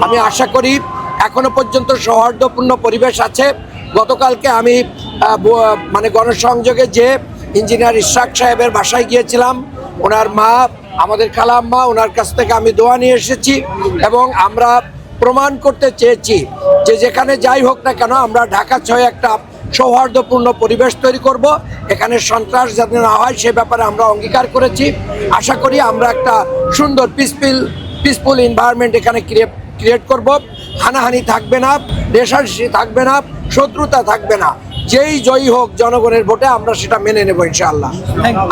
আমি আশা করি এখনো পর্যন্ত সৌহার্দ্যপূর্ণ পরিবেশ আছে। গতকালকে আমি মানে গণসংযোগে যে ইঞ্জিনিয়ার ইশরাক সাহেবের বাসায় গিয়েছিলাম, ওনার মা আমাদের খালাম্মা, ওনার কাছ থেকে আমি দোয়া নিয়ে এসেছি এবং আমরা প্রমাণ করতে চেয়েছি যে যেখানে যাই হোক না কেন আমরা ঢাকা 6 একটা সৌহার্দ্যপূর্ণ পরিবেশ তৈরি করব, এখানে সন্ত্রাস যাতে না হয় সে ব্যাপারে আমরা অঙ্গীকার করেছি। আশা করি আমরা একটা সুন্দর পিসফুল এনভায়রনমেন্ট এখানে ক্রিয়েট করব। হানাহানি থাকবে না, রেশারেশি থাকবে না, শত্রুতা থাকবে না। যেই জয়ী হোক জনগণের ভোটে আমরা সেটা মেনে নেব ইনশাআল্লাহ।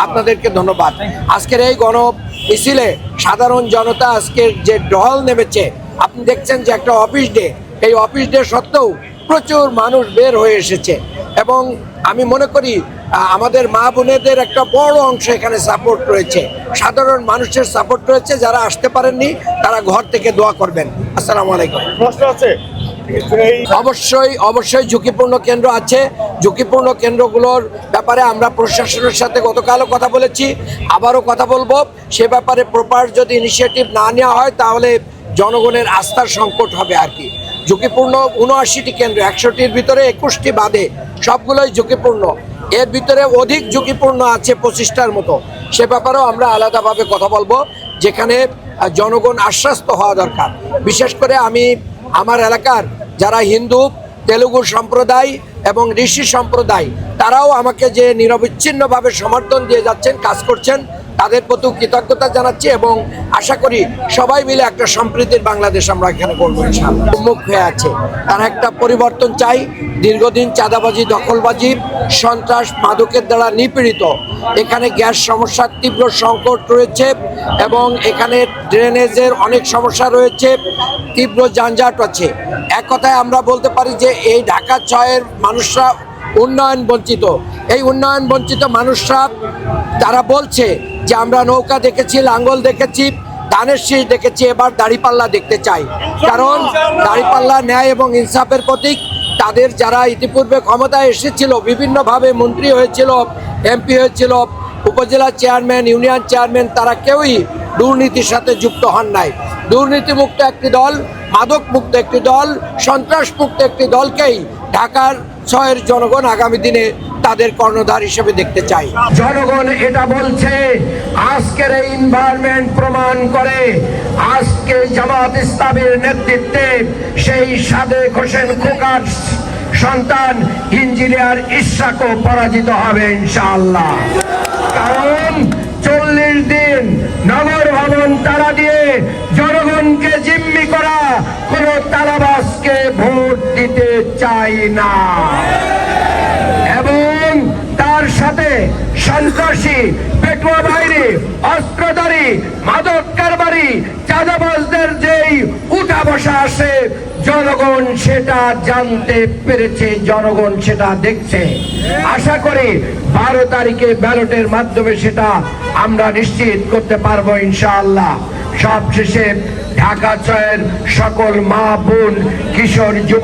আপনাদেরকে ধন্যবাদ। আজকের এই গণ মিছিলে সাধারণ জনতা আজকের যে ঢল নেমেছে, আপনি দেখছেন যে একটা অফিস ডে, এই অফিস ডে সত্ত্বেও প্রচুর মানুষ বের হয়ে এসেছে এবং আমি মনে করি আমাদের মা বোনেদের একটা বড় অংশ এখানে সাপোর্ট রয়েছে, সাধারণ মানুষের সাপোর্ট রয়েছে। যারা আসতে পারেননি তারা ঘর থেকে দোয়া করবেন। আসসালামু আলাইকুম। প্রশ্ন আছে? অবশ্যই ঝুঁকিপূর্ণ কেন্দ্র আছে। ঝুঁকিপূর্ণ কেন্দ্রগুলোর ব্যাপারে আমরা প্রশাসনের সাথে গতকালও কথা বলেছি, আবারও কথা বলবো। সে ব্যাপারে প্রপার যদি ইনিশিয়েটিভ না নেওয়া হয় তাহলে জনগণের আস্থার সংকট হবে আর কি। ঝুঁকিপূর্ণ 79টি কেন্দ্র, 100টির ভিতরে 21টি বাদে সবগুলোই ঝুঁকিপূর্ণ। এর ভিতরে অধিক ঝুঁকিপূর্ণ আছে 25টার মতো। সে ব্যাপারেও আমরা আলাদাভাবে কথা বলবো, যেখানে জনগণ আশ্বস্ত হওয়া দরকার। বিশেষ করে আমি আমার এলাকার যারা হিন্দু, তেলুগু সম্প্রদায় এবং ঋষি সম্প্রদায়, তারাও আমাকে যে নিরবিচ্ছিন্নভাবে সমর্থন দিয়ে যাচ্ছেন, কাজ করছেন, তাদের প্রতি কৃতজ্ঞতা জানাচ্ছি এবং আশা করি সবাই মিলে একটা সম্প্রীতির বাংলাদেশ আমরা এখানে করবো ইনশাআল্লাহ। উন্মুখ হয়ে আছে, তারা একটা পরিবর্তন চাই। দীর্ঘদিন চাঁদাবাজি, দখলবাজি, সন্ত্রাস, মাদকের দ্বারা নিপীড়িত। এখানে গ্যাস সমস্যার তীব্র সংকট রয়েছে এবং এখানে ড্রেনেজের অনেক সমস্যা রয়েছে, তীব্র যানজট আছে। এক কথায় আমরা বলতে পারি যে এই ঢাকা 6-এর মানুষরা উন্নয়ন বঞ্চিত। এই উন্নয়ন বঞ্চিত মানুষরা তারা বলছে যে আমরা নৌকা দেখেছি, লাঙ্গল দেখেছি, ধানের শীষ দেখেছি, এবার দাড়িপাল্লা দেখতে চাই। কারণ দাড়িপাল্লা ন্যায় এবং ইনসাফের প্রতীক। তাদের যারা ইতিপূর্বে ক্ষমতায় এসেছিল, বিভিন্নভাবে মন্ত্রী হয়েছিল, এমপি হয়েছিল, উপজেলা চেয়ারম্যান, ইউনিয়ন চেয়ারম্যান, তারা কেউই দুর্নীতির সাথে যুক্ত হন নাই। দুর্নীতিমুক্ত একটি দল, মাদক মুক্ত একটি দল, সন্ত্রাস মুক্ত একটি দলকেই ঢাকার 6-এর জনগণ আগামী দিনে তাদের কর্ণধার হিসেবে দেখতে চাই। জনগণ এটা বলছে। আজকের এই এনভায়রনমেন্ট প্রমাণ করে আজকে জামাত ইসলামের নেতৃত্বে সেই সাদেক হোসেন খোকার সন্তান ইঞ্জিনিয়ার ইশরাকও পরাজিত হবে ইনশাআল্লাহ। কারণ 40 দিন নগর ভবন তালা দিয়ে জনগণকে জিম্মি করা কোন তালাবাসকে ভোট দিতে চাই না। এবং তার সাথে সন্ত্রাসী, পেটুয়া বাহিনী, অস্ত্রধারী, মাদক কারবারি, চাঁদাবাজদের যেই উঠা বসা আসে, জনগণ সেটা জানতে পেরেছে, জনগণ সেটা দেখছে। আশা করি 12 তারিখে ব্যালটের মাধ্যমে সেটা আমরা নিশ্চিত করতে পারবো ইনশাআল্লাহ। সবশেষে ঢাকা 6-এর সকল মা, বোন, কিশোর, যুবক